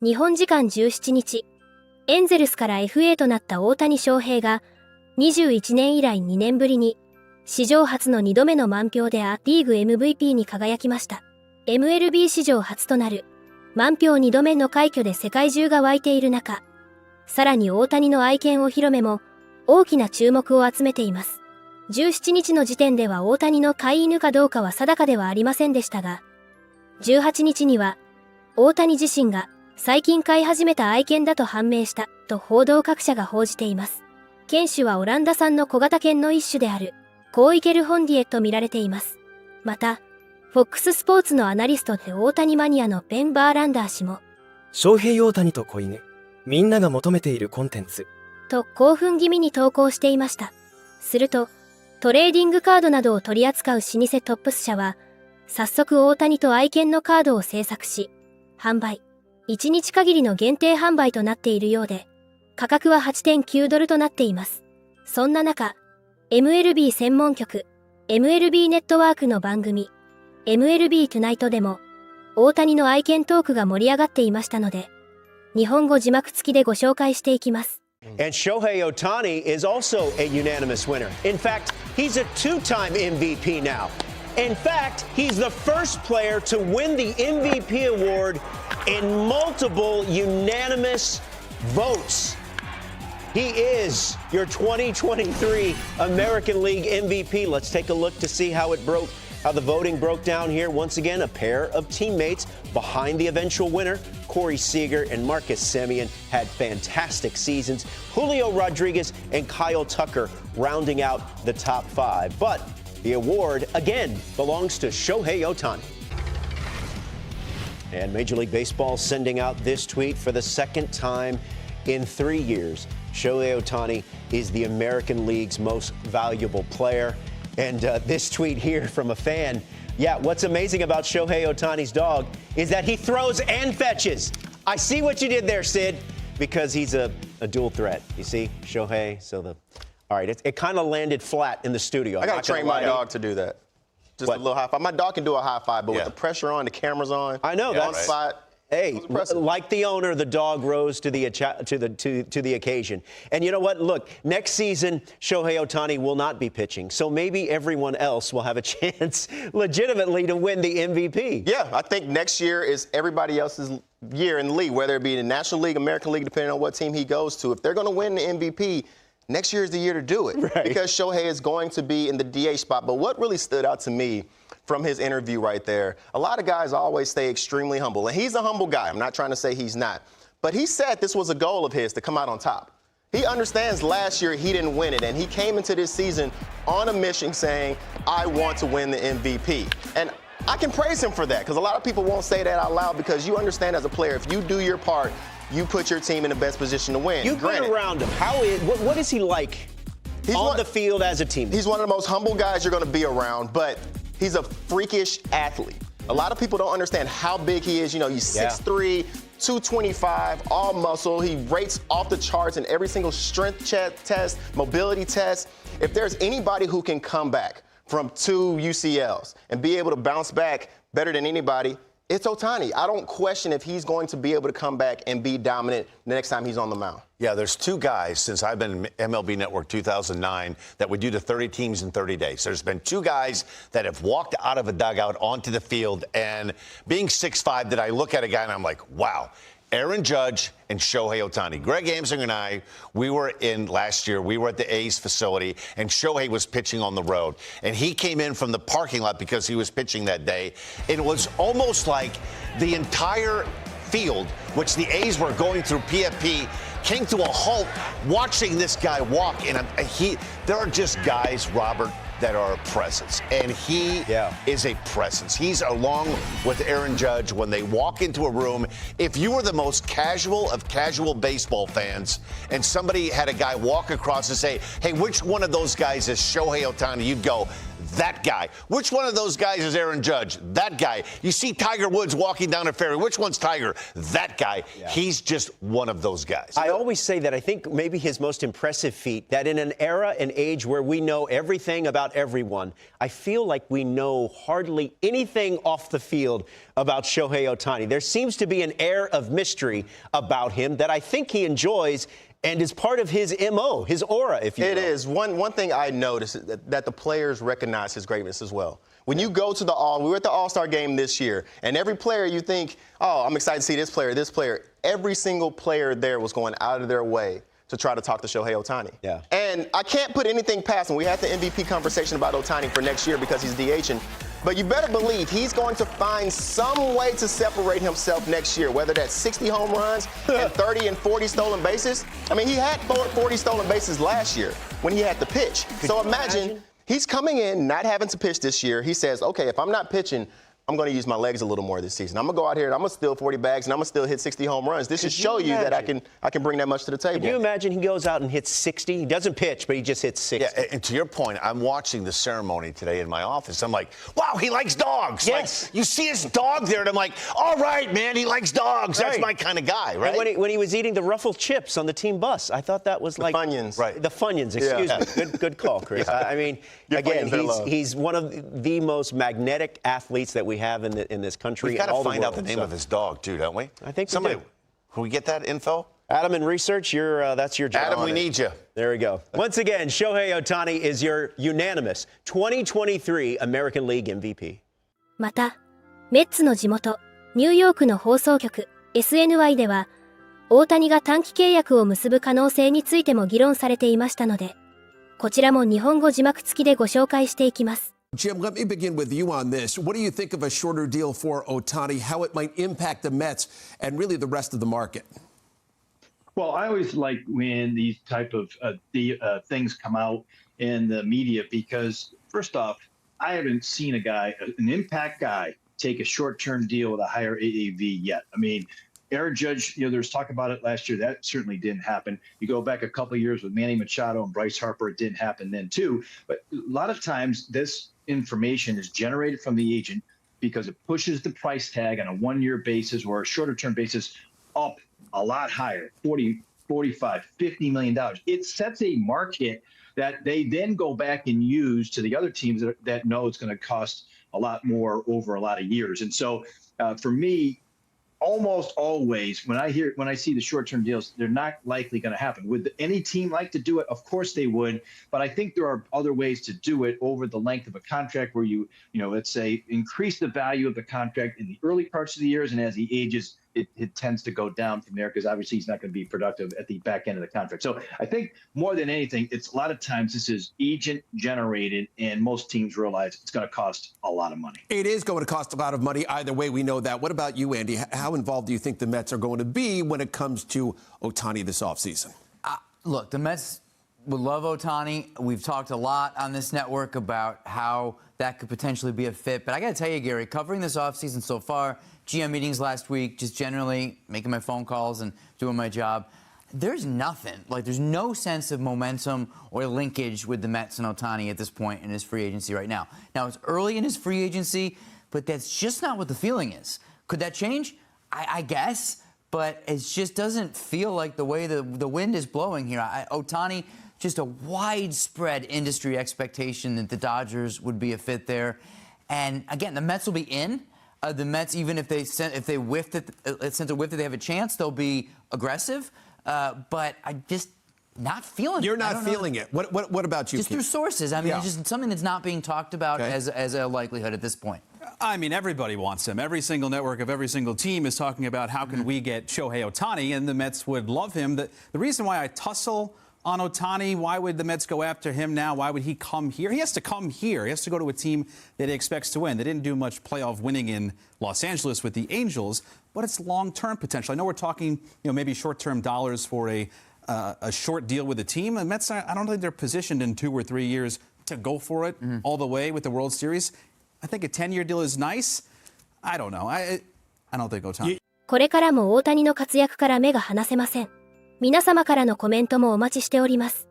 日本時間17日、エンゼルスから FA となった大谷翔平が、21年以来2年ぶりに、史上初の2度目の満票でリーグ MVP に輝きました。MLB 史上初となる、満票2度目の快挙で世界中が沸いている中、さらに大谷の愛犬お披露目も、大きな注目を集めています。17日の時点では大谷の飼い犬かどうかは定かではありませんでしたが、18日には、大谷自身が最近飼い始めた愛犬だと判明したと報道各社が報じています。犬種はオランダ産の小型犬の一種であるコーイケルホンディエと見られています。また、FOX スポーツのアナリストで大谷マニアのベン・バーランダー氏も、翔平大谷と子犬、みんなが求めているコンテンツと興奮気味に投稿していました。すると、トレーディングカードなどを取り扱う老舗トップス社は、早速大谷と愛犬のカードを制作し、販売。1日限りの限定販売となっているようで、価格は $8.9 ドルとなっています。そんな中、MLB 専門局、MLB ネットワークの番組、MLB トゥナイトでも、大谷の愛犬トークが盛り上がっていましたので、日本語字幕付きでご紹介していきます。And Shohei Ohtani is also a unanimous winner. In fact, he's a two-time MVP now. In fact, he's the first player to win the MVP award in multiple unanimous votes. He is your 2023 American League MVP. Let's take a look to see how the voting broke down here. Once again, a pair of teammates behind the eventual winner. Corey Seager and Marcus Semien had fantastic seasons. Julio Rodriguez and Kyle Tucker rounding out the top five. But the award, again, belongs to Shohei Ohtani. And Major League Baseball sending out this tweet for the second time in 3 years. Shohei Ohtani is the American League's most valuable player. And this tweet here from a fan. Yeah, what's amazing about Shohei Ohtani's dog is that he throws and fetches. I see what you did there, Sid, because he's a dual threat. You see, Shohei, all right, it kind of landed flat in the studio. I got to train my dog to do that. Just a little high five. My dog can do a high five, but with the pressure on, the cameras on. I know, on spot. Hey, like the owner, the dog rose to the occasion. And you know what? Look, next season, Shohei Ohtani will not be pitching, so maybe everyone else will have a chance legitimately to win the MVP. Yeah, I think next year is everybody else's year in the league, whether it be the National League, American League, depending on what team he goes to. If they're going to win the MVP, next year is the year to do it, right? Because Shohei is going to be in the DH spot. But what really stood out to me from his interview right there, a lot of guys always stay extremely humble. And he's a humble guy. I'm not trying to say he's not. But he said this was a goal of his to come out on top. He understands last year he didn't win it. And he came into this season on a mission saying, I want to win the MVP. And I can praise him for that, because a lot of people won't say that out loud, because you understand as a player, if you do your part, you put your team in the best position to win. You've been around him. What is he like on the field as a teammate? He's one of the most humble guys you're going to be around, but he's a freakish athlete. A lot of people don't understand how big he is. You know, he's 6'3", 225, all muscle. He rates off the charts in every single strength test, mobility test. If there's anybody who can come back from 2 UCLs and be able to bounce back better than anybody, it's Ohtani. I don't question if he's going to be able to come back and be dominant the next time he's on the mound. Yeah, there's 2 guys since I've been in MLB Network 2009 that would do the 30 teams in 30 days. There's been 2 guys that have walked out of a dugout onto the field, and being 6'5", that I look at a guy and I'm like, wow. Aaron Judge and Shohei Ohtani. Greg Amsing and I, we were at the A's facility, and Shohei was pitching on the road. And he came in from the parking lot because he was pitching that day. It was almost like the entire field, which the A's were going through PFP, came to a halt watching this guy walk. And there are just guys, Robert, that are a presence, and he is a presence. He's along with Aaron Judge when they walk into a room. If you were the most casual of casual baseball fans and somebody had a guy walk across and say, hey, which one of those guys is Shohei Ohtani? You'd go, That guy. Which one of those guys is Aaron Judge? That guy. You see Tiger Woods walking down a ferry. Which one's Tiger? That guy. Yeah. He's just one of those guys. I always say that I think maybe his most impressive feat, that in an era and age where we know everything about everyone, I feel like we know hardly anything off the field about Shohei Ohtani. There seems to be an air of mystery about him that I think he enjoys and is part of his MO, his aura, if you will. It is. One thing I noticed is that the players recognize his greatness as well. When you go to we were at the All-Star game this year, and every player you think, oh, I'm excited to see this player. Every single player there was going out of their way to try to talk to Shohei Ohtani. Yeah. And I can't put anything past him. We had the MVP conversation about Ohtani for next year because he's DHing. But you better believe he's going to find some way to separate himself next year, whether that's 60 home runs and 30 and 40 stolen bases. I mean, he had 40 stolen bases last year when he had to pitch. So imagine he's coming in, not having to pitch this year. He says, okay, if I'm not pitching, I'm going to use my legs a little more this season. I'm going to go out here and I'm going to steal 40 bags and I'm going to still hit 60 home runs. This should show you that I can bring that much to the table. Can you imagine he goes out and hits 60? He doesn't pitch, but he just hits 60. Yeah, and to your point, I'm watching the ceremony today in my office. I'm like, wow, he likes dogs. Yes. Like, you see his dog there, and I'm like, all right, man, he likes dogs. That's my kind of guy, right? And when he was eating the ruffled chips on the team bus, I thought that was like... The Funyuns. Right. The Funyuns, excuse me. Good call, Chris. Yeah. I mean, again, he's one of the most magnetic athletes that we have in this country. We've got to find out the world, name of his dog, too, don't we? I think somebody. Can we get that info? Adam, in research, that's your job. Adam, we need you. There we go. Once again, Shohei Ohtani is your unanimous 2023 American League MVP. また、メッツの地元、ニューヨークの放送局 SNY では、大谷が短期契約を結ぶ可能性についても議論されていましたので、こちらも日本語字幕付きでご紹介していきます。Jim, let me begin with you on this. What do you think of a shorter deal for Ohtani, how it might impact the Mets and really the rest of the market? Well, I always like when these type of things come out in the media because, first off, I haven't seen an impact guy, take a short-term deal with a higher AAV yet. I mean, Aaron Judge, there was talk about it last year. That certainly didn't happen. You go back a couple of years with Manny Machado and Bryce Harper, it didn't happen then too. But a lot of times this information is generated from the agent because it pushes the price tag on a one-year basis or a shorter-term basis up a lot higher, 40, 45, $50 million. It sets a market that they then go back and use to the other teams that know it's going to cost a lot more over a lot of years. And so for me, almost always when I see the short-term deals, they're not likely going to happen. Would any team like to do it? Of course they would, but I think there are other ways to do it over the length of a contract where you let's say increase the value of the contract in the early parts of the years, and as he ages, it tends to go down from there because obviously he's not going to be productive at the back end of the contract. So I think more than anything, it's a lot of times this is agent generated, and most teams realize it's going to cost a lot of money. It is going to cost a lot of money. Either way, we know that. What about you, Andy? How involved do you think the Mets are going to be when it comes to Ohtani this offseason? Look, the Mets would love Ohtani. We've talked a lot on this network about how that could potentially be a fit. But I got to tell you, Gary, covering this offseason so far, GM meetings last week, just generally making my phone calls and doing my job, there's nothing. Like, there's no sense of momentum or linkage with the Mets and Ohtani at this point in his free agency right now. Now, it's early in his free agency, but that's just not what the feeling is. Could that change? I guess, but it just doesn't feel like the way the wind is blowing here. Ohtani, just a widespread industry expectation that the Dodgers would be a fit there. And again, the Mets will be in. The Mets, even if they whiffed it, since a whiff that they have a chance, they'll be aggressive. But I just not feeling it. You're not feeling it. What about you, Just Keith? through sources. I mean, it's just something that's not being talked about as a likelihood at this point. I mean, everybody wants him. Every single network of every single team is talking about how can we get Shohei Ohtani, and the Mets would love him. The reason why I tussle on Ohtani, why would the Mets go after him now? Why would he come here? He has to come here. He has to go to a team that he expects to win. They didn't do much playoff winning in Los Angeles with the Angels, but it's long-term potential. I know we're talking, maybe short-term dollars for a short deal with the team. The Mets, I don't think they're positioned in 2 or 3 years to go for it all the way with the World Series. I think a 10-year deal is nice. I don't know. I don't think Ohtani. これからも大谷の活躍から目が離せません。皆様からのコメントもお待ちしております。